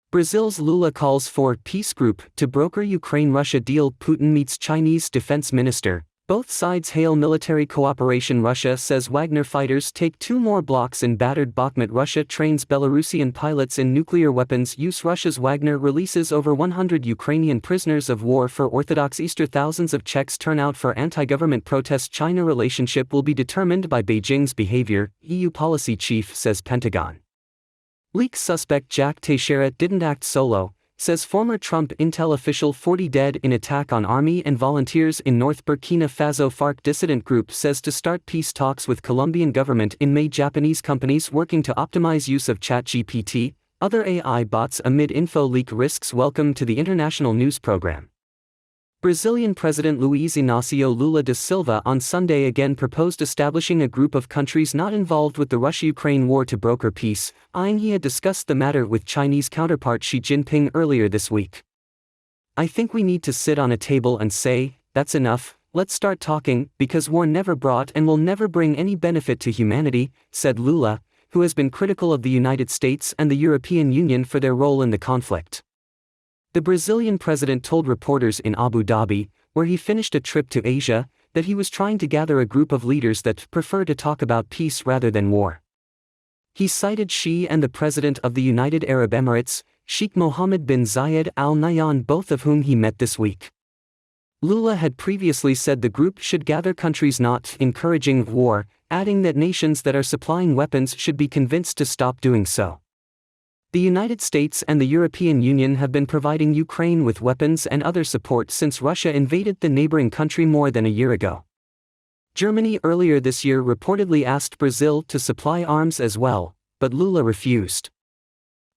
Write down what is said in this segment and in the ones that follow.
Brazil's Lula calls for peace group to broker Ukraine-Russia deal. Putin meets Chinese defense minister. Both sides hail military cooperation. Russia says Wagner fighters take 2 more blocks in battered Bakhmut. Russia trains Belarusian pilots in nuclear weapons use. Russia's Wagner releases over 100 Ukrainian prisoners of war for Orthodox Easter. Thousands of Czechs turn out for anti-government protests. China relationship will be determined by Beijing's behavior, EU policy chief says. Pentagon leaks suspect Jack Teixeira didn't act solo, says former Trump intel official. 40 dead in attack on army and volunteers in North Burkina Faso. FARC dissident group says to start peace talks with Colombian government in May. Japanese companies working to optimize use of ChatGPT, other AI bots amid info leak risks. Welcome to the International News Program. Brazilian President Luiz Inácio Lula da Silva on Sunday again proposed establishing a group of countries not involved with the Russia-Ukraine war to broker peace, eyeing he had discussed the matter with Chinese counterpart Xi Jinping earlier this week. "I think we need to sit on a table and say, that's enough, let's start talking, because war never brought and will never bring any benefit to humanity," said Lula, who has been critical of the United States and the European Union for their role in the conflict. The Brazilian president told reporters in Abu Dhabi, where he finished a trip to Asia, that he was trying to gather a group of leaders that prefer to talk about peace rather than war. He cited Xi and the president of the United Arab Emirates, Sheikh Mohammed bin Zayed Al Nahyan, both of whom he met this week. Lula had previously said the group should gather countries not encouraging war, adding that nations that are supplying weapons should be convinced to stop doing so. The United States and the European Union have been providing Ukraine with weapons and other support since Russia invaded the neighboring country more than a year ago. Germany earlier this year reportedly asked Brazil to supply arms as well, but Lula refused.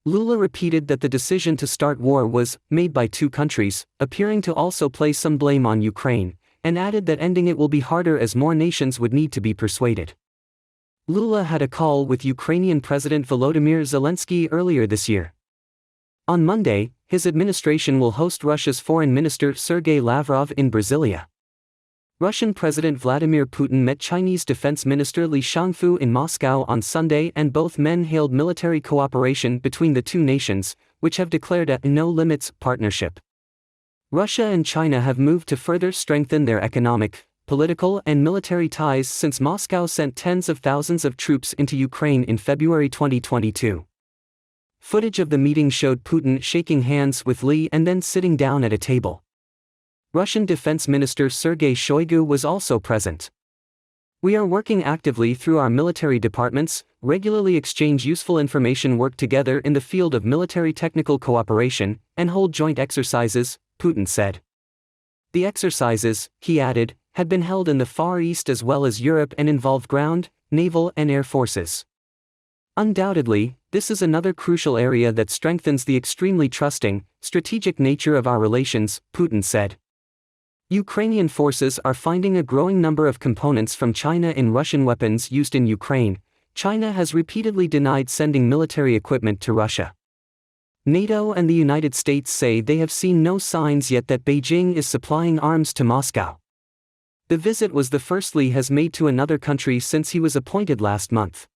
Lula repeated that the decision to start war was made by 2 countries, appearing to also place some blame on Ukraine, and added that ending it will be harder as more nations would need to be persuaded. Lula had a call with Ukrainian President Volodymyr Zelensky earlier this year. On Monday, his administration will host Russia's Foreign Minister Sergei Lavrov in Brasilia. Russian President Vladimir Putin met Chinese Defense Minister Li Shangfu in Moscow on Sunday, and both men hailed military cooperation between the 2 nations, which have declared a no-limits partnership. Russia and China have moved to further strengthen their economic, political and military ties since Moscow sent tens of thousands of troops into Ukraine in February 2022. Footage of the meeting showed Putin shaking hands with Li and then sitting down at a table. Russian Defense Minister Sergei Shoigu was also present. "We are working actively through our military departments, regularly exchange useful information, work together in the field of military technical cooperation, and hold joint exercises," Putin said. The exercises, he added, had been held in the Far East as well as Europe and involved ground, naval and air forces. "Undoubtedly, this is another crucial area that strengthens the extremely trusting, strategic nature of our relations," Putin said. Ukrainian forces are finding a growing number of components from China in Russian weapons used in Ukraine. China has repeatedly denied sending military equipment to Russia. NATO and the United States say they have seen no signs yet that Beijing is supplying arms to Moscow. The visit was the first Li has made to another country since he was appointed last month.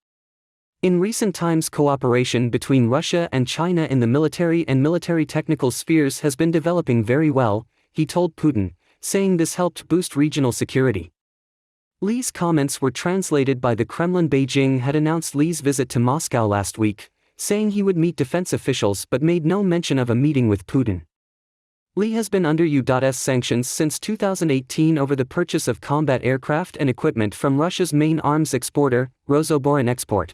In recent times, cooperation between Russia and China in the military and military technical spheres has been developing very well, he told Putin, saying this helped boost regional security. Li's comments were translated by the Kremlin. Beijing had announced Li's visit to Moscow last week, saying he would meet defense officials but made no mention of a meeting with Putin. Li has been under U.S. sanctions since 2018 over the purchase of combat aircraft and equipment from Russia's main arms exporter, Rosoboronexport.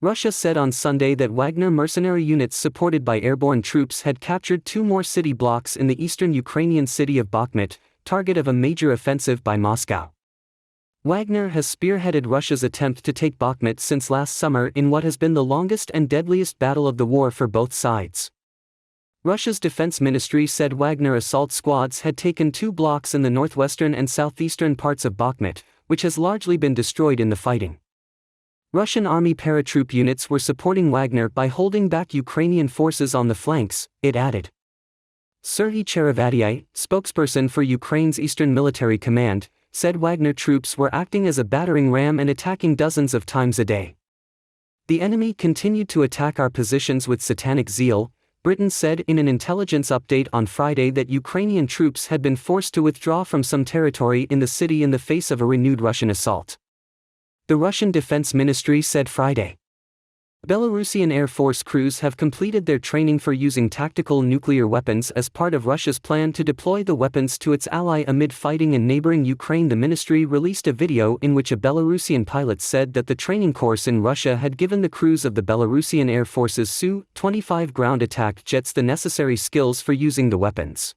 Russia said on Sunday that Wagner mercenary units supported by airborne troops had captured 2 more city blocks in the eastern Ukrainian city of Bakhmut, target of a major offensive by Moscow. Wagner has spearheaded Russia's attempt to take Bakhmut since last summer in what has been the longest and deadliest battle of the war for both sides. Russia's defense ministry said Wagner assault squads had taken 2 blocks in the northwestern and southeastern parts of Bakhmut, which has largely been destroyed in the fighting. Russian army paratroop units were supporting Wagner by holding back Ukrainian forces on the flanks, it added. Serhiy Cherevatiy, spokesperson for Ukraine's Eastern Military Command, said Wagner troops were acting as a battering ram and attacking dozens of times a day. "The enemy continued to attack our positions with satanic zeal," Britain said in an intelligence update on Friday that Ukrainian troops had been forced to withdraw from some territory in the city in the face of a renewed Russian assault. The Russian Defense Ministry said Friday. Belarusian Air Force crews have completed their training for using tactical nuclear weapons as part of Russia's plan to deploy the weapons to its ally amid fighting in neighboring Ukraine. The ministry released a video in which a Belarusian pilot said that the training course in Russia had given the crews of the Belarusian Air Force's Su-25 ground attack jets the necessary skills for using the weapons.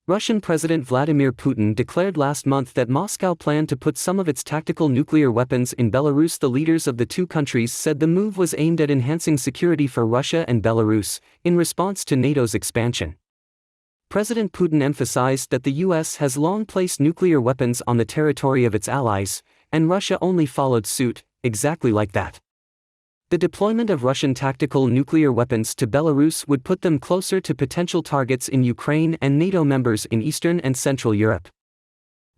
Russian President Vladimir Putin declared last month that Moscow planned to put some of its tactical nuclear weapons in Belarus. The leaders of the two countries said the move was aimed at enhancing security for Russia and Belarus, in response to NATO's expansion. President Putin emphasized that the U.S. has long placed nuclear weapons on the territory of its allies, and Russia only followed suit, exactly like that. The deployment of Russian tactical nuclear weapons to Belarus would put them closer to potential targets in Ukraine and NATO members in Eastern and Central Europe.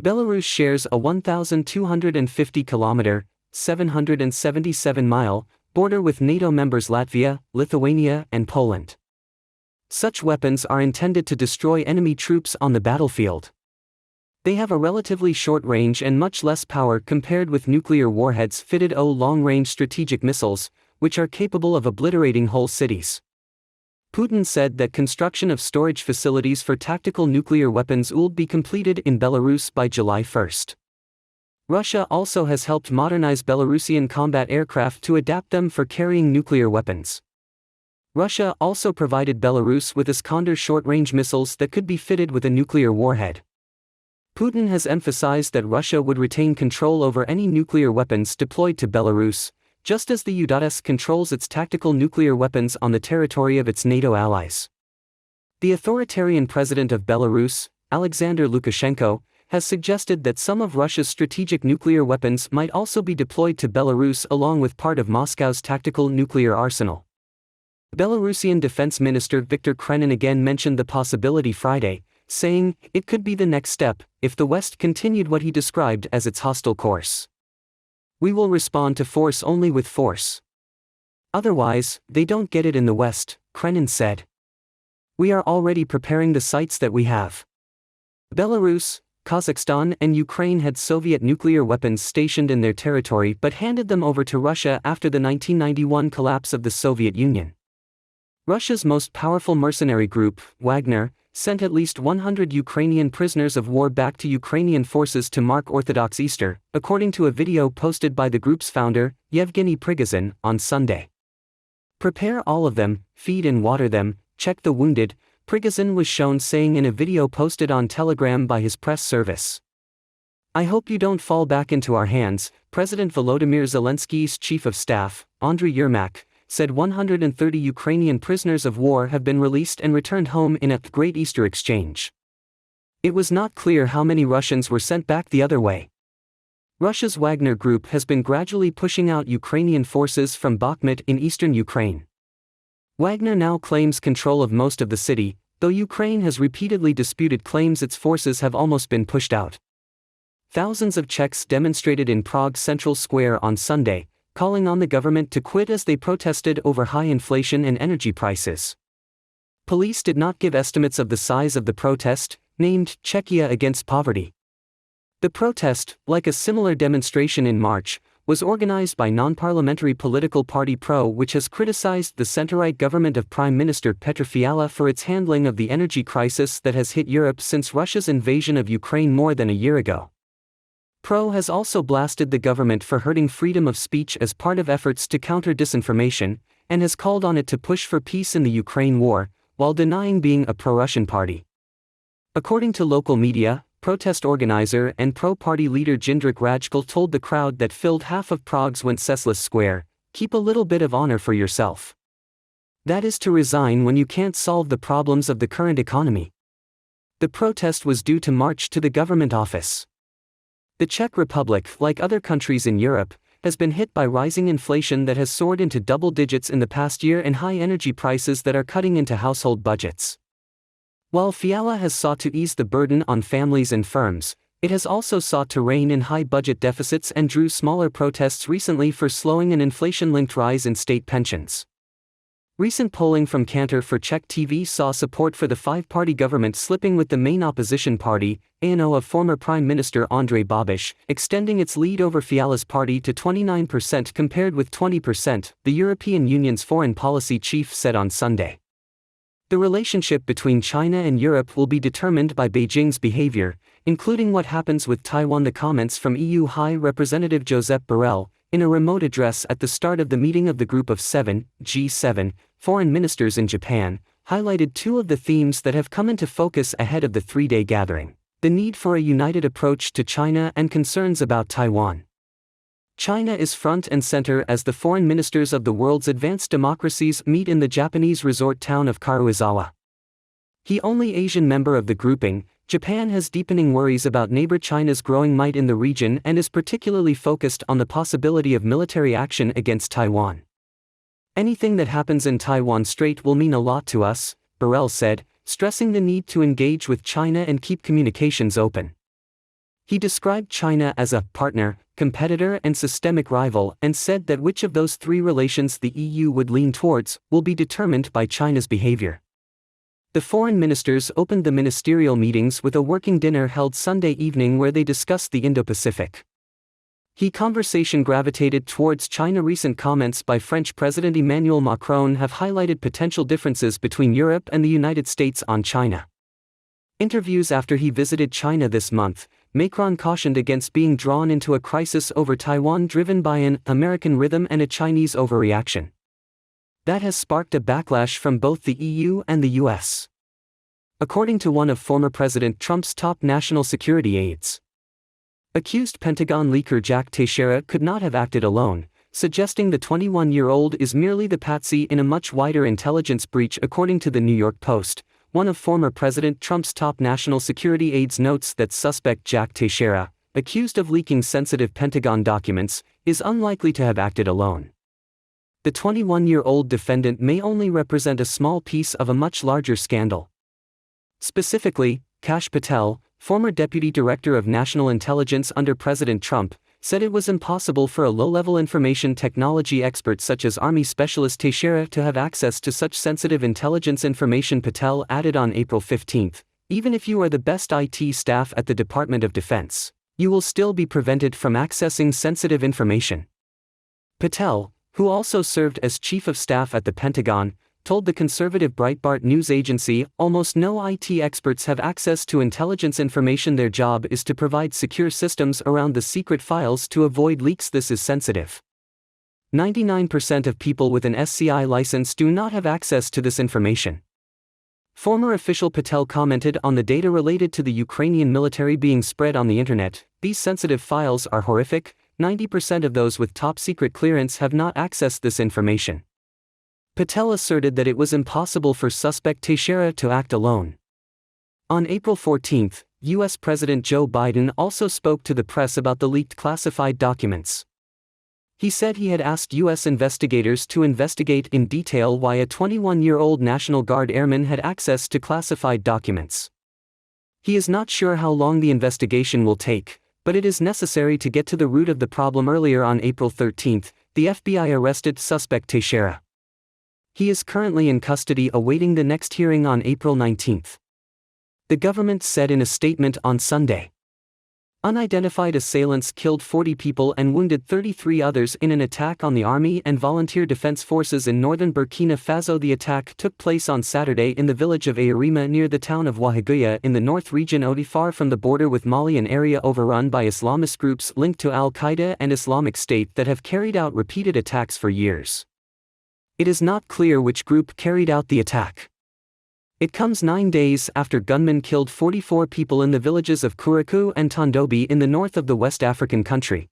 Belarus shares a 1,250-kilometer, 777-mile, border with NATO members Latvia, Lithuania, and Poland. Such weapons are intended to destroy enemy troops on the battlefield. They have a relatively short range and much less power compared with nuclear warheads fitted long-range strategic missiles, which are capable of obliterating whole cities. Putin said that construction of storage facilities for tactical nuclear weapons will be completed in Belarus by July 1. Russia also has helped modernize Belarusian combat aircraft to adapt them for carrying nuclear weapons. Russia also provided Belarus with Iskander short-range missiles that could be fitted with a nuclear warhead. Putin has emphasized that Russia would retain control over any nuclear weapons deployed to Belarus, just as the U.S. controls its tactical nuclear weapons on the territory of its NATO allies. The authoritarian president of Belarus, Alexander Lukashenko, has suggested that some of Russia's strategic nuclear weapons might also be deployed to Belarus along with part of Moscow's tactical nuclear arsenal. Belarusian Defense Minister Viktor Krenin again mentioned the possibility Friday, saying it could be the next step if the West continued what he described as its hostile course. We will respond to force only with force. Otherwise, they don't get it in the West, Krenin said. We are already preparing the sites that we have. Belarus, Kazakhstan and Ukraine had Soviet nuclear weapons stationed in their territory but handed them over to Russia after the 1991 collapse of the Soviet Union. Russia's most powerful mercenary group, Wagner, sent at least 100 Ukrainian prisoners of war back to Ukrainian forces to mark Orthodox Easter, according to a video posted by the group's founder, Yevgeny Prigozhin, on Sunday. Prepare all of them, feed and water them, check the wounded, Prigozhin was shown saying in a video posted on Telegram by his press service. I hope you don't fall back into our hands, President Volodymyr Zelensky's chief of staff, Andriy Yermak, said 130 Ukrainian prisoners of war have been released and returned home in a Great Easter exchange. It was not clear how many Russians were sent back the other way. Russia's Wagner Group has been gradually pushing out Ukrainian forces from Bakhmut in eastern Ukraine. Wagner now claims control of most of the city, though Ukraine has repeatedly disputed claims its forces have almost been pushed out. Thousands of Czechs demonstrated in Prague Central Square on Sunday, calling on the government to quit as they protested over high inflation and energy prices. Police did not give estimates of the size of the protest, named Czechia Against Poverty. The protest, like a similar demonstration in March, was organized by non-parliamentary political party PRO, which has criticized the center-right government of Prime Minister Petr Fiala for its handling of the energy crisis that has hit Europe since Russia's invasion of Ukraine more than a year ago. PRO has also blasted the government for hurting freedom of speech as part of efforts to counter disinformation, and has called on it to push for peace in the Ukraine war, while denying being a pro-Russian party. According to local media, protest organizer and pro-party leader Jindřich Rajkal told the crowd that filled half of Prague's Wenceslas Square, "Keep a little bit of honor for yourself. That is to resign when you can't solve the problems of the current economy." The protest was due to march to the government office. The Czech Republic, like other countries in Europe, has been hit by rising inflation that has soared into double digits in the past year and high energy prices that are cutting into household budgets. While Fiala has sought to ease the burden on families and firms, it has also sought to rein in high budget deficits and drew smaller protests recently for slowing an inflation-linked rise in state pensions. Recent polling from Cantor for Czech TV saw support for the five-party government slipping with the main opposition party, ANO of former Prime Minister Andrej Babiš, extending its lead over Fiala's party to 29% compared with 20%, the European Union's foreign policy chief said on Sunday. The relationship between China and Europe will be determined by Beijing's behavior, including what happens with Taiwan. The comments from EU High Representative Josep Borrell, in a remote address at the start of the meeting of the Group of Seven, G7, foreign ministers in Japan, highlighted two of the themes that have come into focus ahead of the three-day gathering: the need for a united approach to China and concerns about Taiwan. China is front and center as the foreign ministers of the world's advanced democracies meet in the Japanese resort town of Karuizawa. The only Asian member of the grouping, Japan has deepening worries about neighbor China's growing might in the region and is particularly focused on the possibility of military action against Taiwan. Anything that happens in Taiwan Strait will mean a lot to us, Borrell said, stressing the need to engage with China and keep communications open. He described China as a partner, competitor and systemic rival and said that which of those three relations the EU would lean towards will be determined by China's behavior. The foreign ministers opened the ministerial meetings with a working dinner held Sunday evening where they discussed the Indo-Pacific. The conversation gravitated towards China. Recent comments by French President Emmanuel Macron have highlighted potential differences between Europe and the United States on China. Interviews after he visited China this month, Macron cautioned against being drawn into a crisis over Taiwan driven by an American rhythm and a Chinese overreaction. That has sparked a backlash from both the EU and the US. According to one of former President Trump's top national security aides, accused Pentagon leaker Jack Teixeira could not have acted alone, suggesting the 21-year-old is merely the patsy in a much wider intelligence breach. According to the New York Post, one of former President Trump's top national security aides notes that suspect Jack Teixeira, accused of leaking sensitive Pentagon documents, is unlikely to have acted alone. The 21-year-old defendant may only represent a small piece of a much larger scandal. Specifically, Kash Patel, former Deputy Director of National Intelligence under President Trump, said it was impossible for a low-level information technology expert such as Army Specialist Teixeira to have access to such sensitive intelligence information. Patel added on April 15, "Even if you are the best IT staff at the Department of Defense, you will still be prevented from accessing sensitive information." Patel, who also served as Chief of Staff at the Pentagon, told the conservative Breitbart news agency, "Almost no IT experts have access to intelligence information. Their job is to provide secure systems around the secret files to avoid leaks. This is sensitive. 99% of people with an SCI license do not have access to this information." Former official Patel commented on the data related to the Ukrainian military being spread on the internet. "These sensitive files are horrific. 90% of those with top-secret clearance have not accessed this information." Patel asserted that it was impossible for suspect Teixeira to act alone. On April 14, U.S. President Joe Biden also spoke to the press about the leaked classified documents. He said he had asked U.S. investigators to investigate in detail why a 21-year-old National Guard airman had access to classified documents. He is not sure how long the investigation will take, but it is necessary to get to the root of the problem. Earlier on April 13, the FBI arrested suspect Teixeira. He is currently in custody awaiting the next hearing on April 19. The government said in a statement on Sunday. Unidentified assailants killed 40 people and wounded 33 others in an attack on the Army and Volunteer Defense Forces in northern Burkina Faso. The attack took place on Saturday in the village of Ayarima near the town of Ouagadougou in the north region Odi, far from the border with Mali, an area overrun by Islamist groups linked to Al-Qaeda and Islamic State that have carried out repeated attacks for years. It is not clear which group carried out the attack. It comes 9 days after gunmen killed 44 people in the villages of Kourakou and Tondobi in the north of the West African country.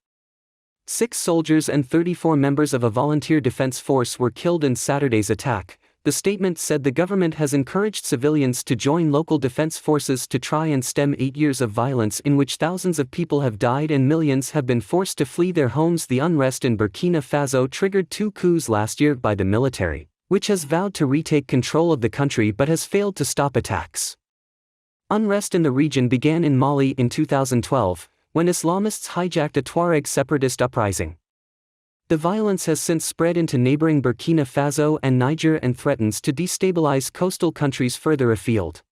6 soldiers and 34 members of a volunteer defense force were killed in Saturday's attack. The statement said the government has encouraged civilians to join local defense forces to try and stem 8 years of violence in which thousands of people have died and millions have been forced to flee their homes. The unrest in Burkina Faso triggered 2 coups last year by the military, which has vowed to retake control of the country but has failed to stop attacks. Unrest in the region began in Mali in 2012, when Islamists hijacked a Tuareg separatist uprising. The violence has since spread into neighboring Burkina Faso and Niger and threatens to destabilize coastal countries further afield.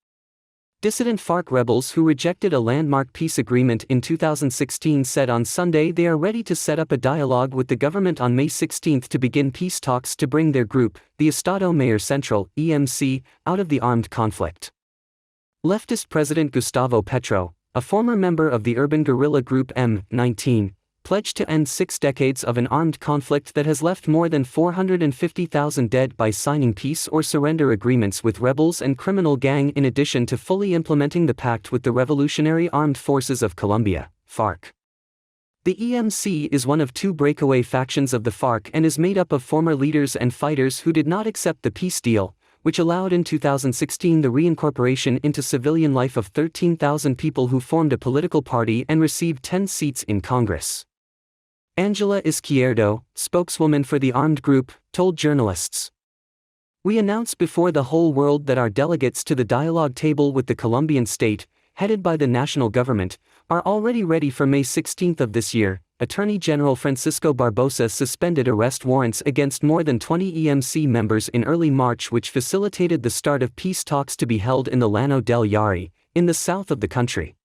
Dissident FARC rebels who rejected a landmark peace agreement in 2016 said on Sunday they are ready to set up a dialogue with the government on May 16 to begin peace talks to bring their group, the Estado Mayor Central (EMC), out of the armed conflict. Leftist President Gustavo Petro, a former member of the urban guerrilla group M19, pledged to end 6 decades of an armed conflict that has left more than 450,000 dead by signing peace or surrender agreements with rebels and criminal gang in addition to fully implementing the pact with the Revolutionary Armed Forces of Colombia, FARC. The EMC is one of 2 breakaway factions of the FARC and is made up of former leaders and fighters who did not accept the peace deal, which allowed in 2016 the reincorporation into civilian life of 13,000 people who formed a political party and received 10 seats in Congress. Angela Izquierdo, spokeswoman for the armed group, told journalists, "We announce before the whole world that our delegates to the dialogue table with the Colombian state, headed by the national government, are already ready for May 16 of this year." Attorney General Francisco Barbosa suspended arrest warrants against more than 20 EMC members in early March, which facilitated the start of peace talks to be held in the Llano del Yari, in the south of the country.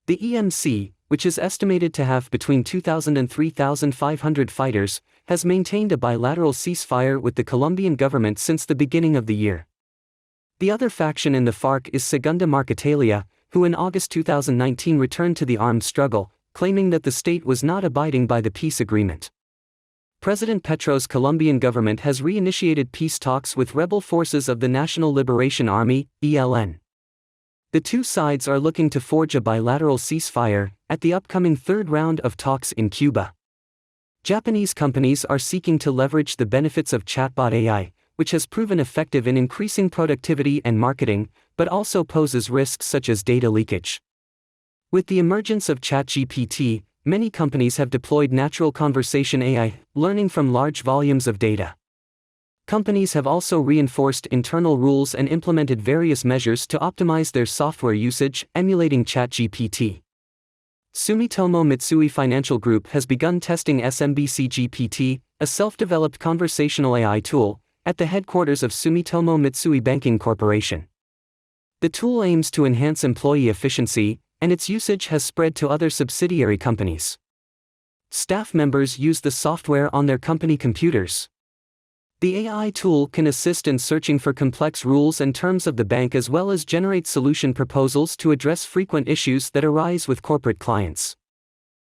The EMC, which is estimated to have between 2,000 and 3,500 fighters, has maintained a bilateral ceasefire with the Colombian government since the beginning of the year. The other faction in the FARC is Segunda Marquetalia, who in August 2019 returned to the armed struggle, claiming that the state was not abiding by the peace agreement. President Petro's Colombian government has reinitiated peace talks with rebel forces of the National Liberation Army, ELN. The 2 sides are looking to forge a bilateral ceasefire at the upcoming 3rd round of talks in Cuba. Japanese companies are seeking to leverage the benefits of chatbot AI, which has proven effective in increasing productivity and marketing, but also poses risks such as data leakage. With the emergence of ChatGPT, many companies have deployed natural conversation AI, learning from large volumes of data. Companies have also reinforced internal rules and implemented various measures to optimize their software usage, emulating ChatGPT. Sumitomo Mitsui Financial Group has begun testing SMBC GPT, a self-developed conversational AI tool, at the headquarters of Sumitomo Mitsui Banking Corporation. The tool aims to enhance employee efficiency, and its usage has spread to other subsidiary companies. Staff members use the software on their company computers. The AI tool can assist in searching for complex rules and terms of the bank as well as generate solution proposals to address frequent issues that arise with corporate clients.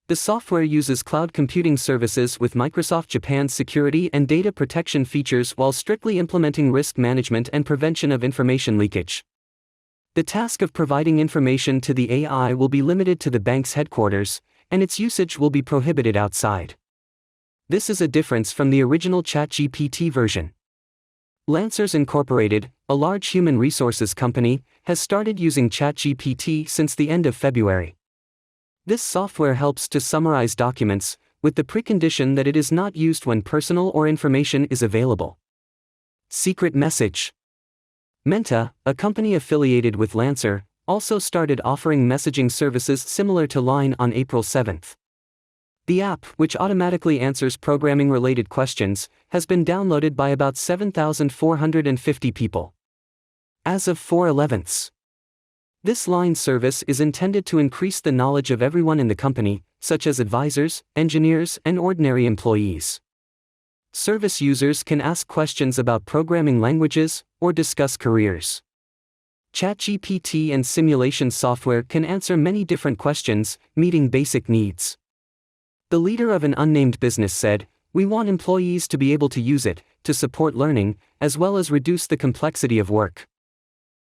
The software uses cloud computing services with Microsoft Japan's security and data protection features while strictly implementing risk management and prevention of information leakage. The task of providing information to the AI will be limited to the bank's headquarters, and its usage will be prohibited outside. This is a difference from the original ChatGPT version. Lancers Incorporated, a large human resources company, has started using ChatGPT since the end of February. This software helps to summarize documents, with the precondition that it is not used when personal or information is available. Secret message. Menta, a company affiliated with Lancer, also started offering messaging services similar to Line on April 7. The app, which automatically answers programming-related questions, has been downloaded by about 7,450 people. As of 4/11. This Line service is intended to increase the knowledge of everyone in the company, such as advisors, engineers, and ordinary employees. Service users can ask questions about programming languages, or discuss careers. ChatGPT and simulation software can answer many different questions, meeting basic needs. The leader of an unnamed business said, "We want employees to be able to use it, to support learning, as well as reduce the complexity of work."